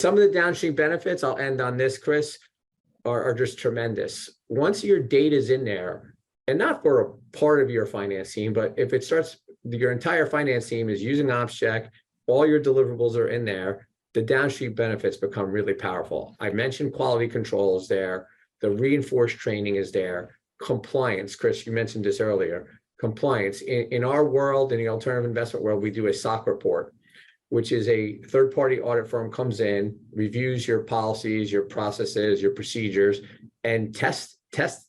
Some of the downstream benefits, I'll end on this, Chris, are just tremendous. Once your data is in there, and not for a part of your finance team, but if it starts, your entire finance team is using OpsCheck, all your deliverables are in there, the downstream benefits become really powerful. I mentioned quality control is there, the reinforced training is there, compliance, Chris, you mentioned this earlier, compliance. In our world, in the alternative investment world, we do a SOC report, which is a third-party audit firm comes in, reviews your policies, your processes, your procedures, and tests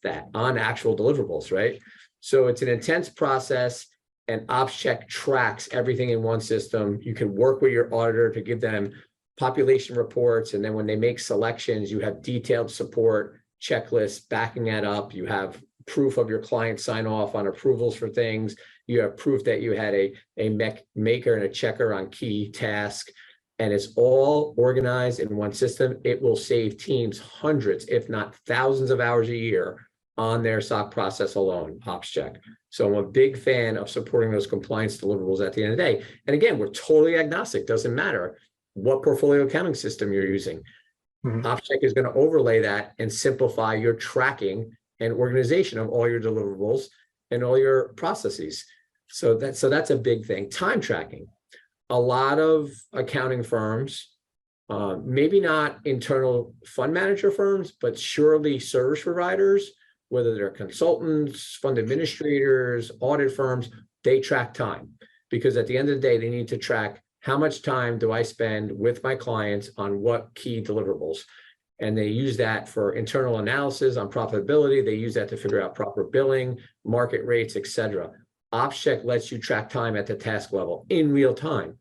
that on actual deliverables, right? So it's an intense process, and OpsCheck tracks everything in one system. You can work with your auditor to give them population reports, and then when they make selections, you have detailed support checklists backing that up. You have proof of your client sign off on approvals for things. You have proof that you had a maker and a checker on key tasks, and it's all organized in one system. It will save teams hundreds, if not thousands of hours a year on their SOC process alone, OpsCheck. So I'm a big fan of supporting those compliance deliverables at the end of the day. And again, we're totally agnostic. Doesn't matter what portfolio accounting system you're using. OpsCheck is going to overlay that and simplify your tracking and organization of all your deliverables and all your processes. So that's a big thing. Time tracking. A lot of accounting firms, maybe not internal fund manager firms, but surely service providers, whether they're consultants, fund administrators, audit firms, they track time. Because at the end of the day, they need to track how much time do I spend with my clients on what key deliverables. And they use that for internal analysis on profitability. They use that to figure out proper billing, market rates, et cetera. OpsCheck lets you track time at the task level in real time.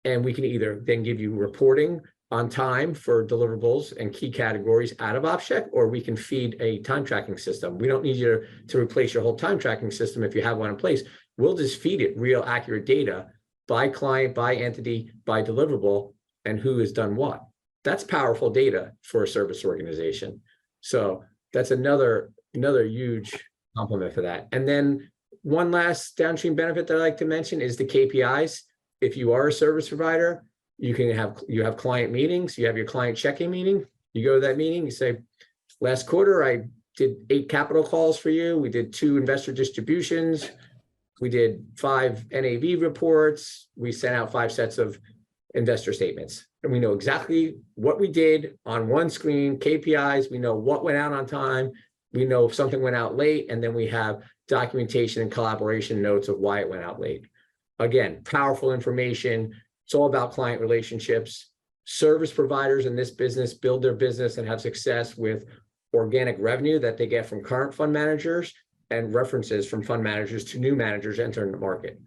And we can either then give you reporting on time for deliverables and key categories out of OpsCheck, or we can feed a time tracking system. We don't need you to replace your whole time tracking system if you have one in place. We'll just feed it real accurate data by client, by entity, by deliverable, and who has done what. That's powerful data for a service organization. So that's another huge compliment for that. And then one last downstream benefit that I like to mention is the KPIs. If you are a service provider, you have client meetings, you have your client check-in meeting, you go to that meeting, you say, last quarter, I did 8 capital calls for you. We did 2 investor distributions. We did 5 NAV reports. We sent out 5 sets of investor statements. And we know exactly what we did on one screen, KPIs. We know what went out on time. We know if something went out late, and then we have documentation and collaboration notes of why it went out late. Again, powerful information. It's all about client relationships. Service providers in this business build their business and have success with organic revenue that they get from current fund managers and references from fund managers to new managers entering the market.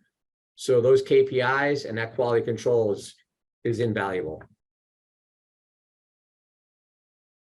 So those KPIs and that quality control is invaluable.